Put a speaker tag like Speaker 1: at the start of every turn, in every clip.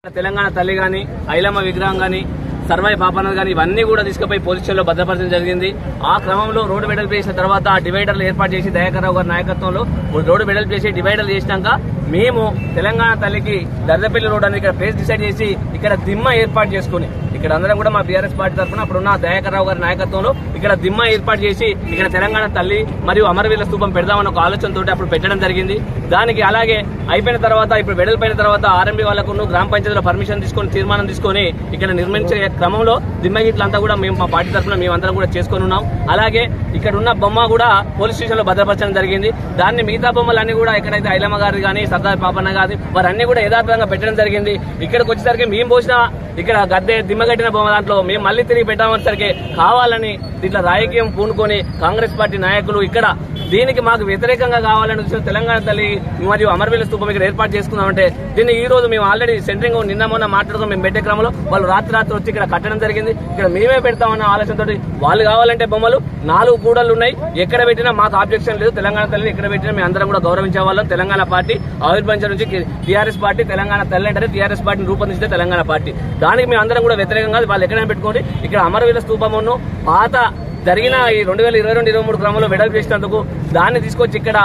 Speaker 1: తెలంగాణ తల్లి గాని ఐలమ్మ విగ్రహం గాని సర్వాయి పాపన్న గాని ఇవన్నీ కూడా తీసుకుపోయి పోలీస్ స్టేషన్లో భద్రపరచడం జరిగింది. ఆ క్రమంలో రోడ్డు వెడల్పు చేసిన తర్వాత ఆ డివైడర్లు ఏర్పాటు చేసి దయాకర్ రావు గారి నాయకత్వంలో రోడ్డు వెడల్పు చేసి డివైడర్లు చేసినాక మేము తెలంగాణ తల్లికి దర్దపల్లి రోడ్ అని ఇక్కడ ప్లేస్ డిసైడ్ చేసి ఇక్కడ దిమ్మ ఏర్పాటు చేసుకుని ఇక్కడ అందరం కూడా మా బీఆర్ఎస్ పార్టీ తరఫున అప్పుడున్న దయాకర్ రావు గారి నాయకత్వంలో ఇక్కడ దిమ్మ ఏర్పాటు చేసి ఇక్కడ తెలంగాణ తల్లి మరియు అమరవీరుల స్తూపం పెడదామన్న ఒక ఆలోచనతో అప్పుడు పెట్టడం జరిగింది. దానికి అలాగే అయిపోయిన తర్వాత ఇప్పుడు వెడల్పోయిన తర్వాత ఆర్ఎంబీ వాళ్లకు గ్రామ పంచాయతీలో పర్మిషన్ తీసుకొని తీర్మానం తీసుకొని ఇక్కడ నిర్మించే క్రమంలో దిమ్మ గిట్లంతా కూడా మేము మా పార్టీ తరఫున మేమందరం కూడా చేసుకుని ఉన్నాం. అలాగే ఇక్కడ ఉన్న బొమ్మ కూడా పోలీస్ స్టేషన్ లో భద్రపరచడం జరిగింది. దాన్ని మిగతా బొమ్మలన్నీ కూడా ఎక్కడైతే ఐలమ్మ గారి కానీ సర్దార్ పాపన్న గారి వారన్నీ కూడా యథార్థంగా పెట్టడం జరిగింది. ఇక్కడికి వచ్చేసరికి మేము పోసిన ఇక్కడ గద్దె దిమ్మ కట్టిన బొమ్మ దాంట్లో మేము మళ్లీ తిరిగి పెట్టామనేసరికి కావాలని ఇట్లా రాజకీయం పూనుకొని కాంగ్రెస్ పార్టీ నాయకులు ఇక్కడ దీనికి మాకు వ్యతిరేకంగా కావాలని వచ్చిన తెలంగాణ తల్లి మరియు అమరవీరుల స్తూపం ఇక్కడ ఏర్పాటు చేసుకున్నామంటే దీన్ని ఈ రోజు మేము ఆల్రెడీ సెంటరింగ్ నిన్న మొన్న మాట్లాడుకుని మేము పెట్టే క్రమంలో వాళ్ళు రాత్రి వచ్చి ఇక్కడ కట్టడం జరిగింది. ఇక్కడ మేమే పెడతామన్న ఆలోచనతో వాళ్ళు కావాలంటే బొమ్మలు 4 కూడళ్లు ఉన్నాయి. ఎక్కడ పెట్టినా మాకు ఆబ్జెక్షన్ లేదు. తెలంగాణ తల్లిని ఎక్కడ పెట్టినా మేము అందరం కూడా గౌరవించే వాళ్ళం. తెలంగాణ పార్టీ ఆవిర్భవించడం నుంచి టీఆర్ఎస్ పార్టీ తెలంగాణ తల్లి అంటే టీఆర్ఎస్ పార్టీని రూపొందించే తెలంగాణ పార్టీ దానికి మేము అందరం కూడా వ్యతిరేకంగా వాళ్ళు ఎక్కడైనా పెట్టుకోండి. ఇక్కడ అమరవీరుల స్తూపమును పాత జరిగిన ఈ 2022-23 క్రమంలో వెడల్పు చేసినందుకు దాన్ని తీసుకొచ్చి ఇక్కడ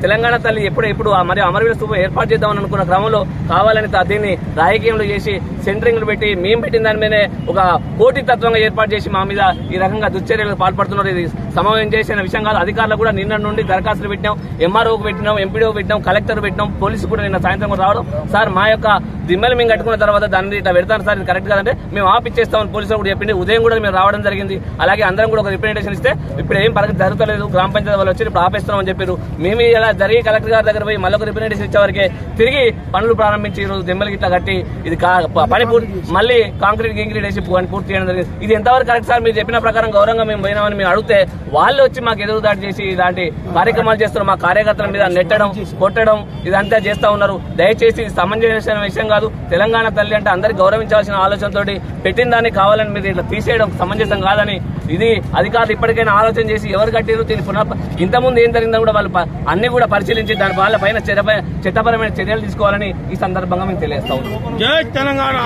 Speaker 1: తెలంగాణ తల్లి ఎప్పుడు మరి అమరవీరుల స్తూపం ఏర్పాటు చేద్దామని అనుకున్న క్రమంలో కావాలని దీన్ని రాజకీయంలో చేసి సెంటరింగ్లు పెట్టి మేము పెట్టిన దాని మీదే ఒక పోటీ తత్వంగా ఏర్పాటు చేసి మా మీద ఈ రకంగా దుశ్చర్యలకు పాల్పడుతున్నారు. ఇది సమయం చేసిన విషయం కాదు. అధికారులు కూడా నిన్న నుండి దరఖాస్తులు పెట్టినాం, ఎంఆర్ఓకి పెట్టినాం, ఎంపీడీఓ పెట్టినాం, కలెక్టర్ పెట్టినాం, పోలీసు కూడా నిన్న సాయంత్రం కూడా రావడం సార్ మా యొక్క దిమ్మలు మేము కట్టుకున్న తర్వాత దాన్ని ఇట్లా పెడతాను సార్ ఇది కరెక్ట్ కాదంటే మేము ఆపిచ్చేస్తామని పోలీసులు కూడా చెప్పింది. ఉదయం కూడా మేము రావడం జరిగింది. అలాగే అందరం కూడా రిప్రజెంటేషన్ ఇస్తే ఇప్పుడు ఏం ప్రగతి జరుగుతలేదు, గ్రామ పంచాయతీ వాళ్ళు వచ్చి ఇప్పుడు ఆపేస్తున్నామని చెప్పారు. మేము ఇలా జరిగి కలెక్టర్ గారి దగ్గర పోయి మళ్ళీ ఒక రిప్రజెంటేషన్ ఇచ్చేవరకే తిరిగి పనులు ప్రారంభించి ఈ రోజు దిమ్మలకి ఇట్లా కట్టి ఇది పని మళ్ళీ కాంక్రీట్ వేసి పూర్తి చేయడం జరిగింది. ఇది ఎంతవరకు కరెక్ట్ సార్? మీరు చెప్పిన ప్రకారం గౌరవంగా మేము పోయినామని మేము అడిగితే వాళ్ళు వచ్చి మాకు ఎదురుదాడి చేసి ఇలాంటి కార్యక్రమాలు చేస్తున్నారు. మా కార్యకర్తల మీద నెట్టడం కొట్టడం ఇదంతా చేస్తా ఉన్నారు. దయచేసి సమంజసమైన విషయం కాదు. తెలంగాణ తల్లి అంటే అందరికి గౌరవించాల్సిన ఆలోచనతో పెట్టిన దాన్ని కావాలని మీరు ఇట్లా తీసేయడం సమంజసం కాదని ఇది అధికారులు ఇప్పటికైనా ఆలోచన చేసి ఎవరు కట్టారు దీన్ని ఇంతకుముందు ఏం జరిగిందో కూడా వాళ్ళు అన్ని కూడా పరిశీలించి దాని వాళ్ళ పైన చట్టపరమైన చర్యలు తీసుకోవాలని ఈ సందర్భంగా మేము తెలియజేస్తా ఉన్నాం. జై తెలంగాణ.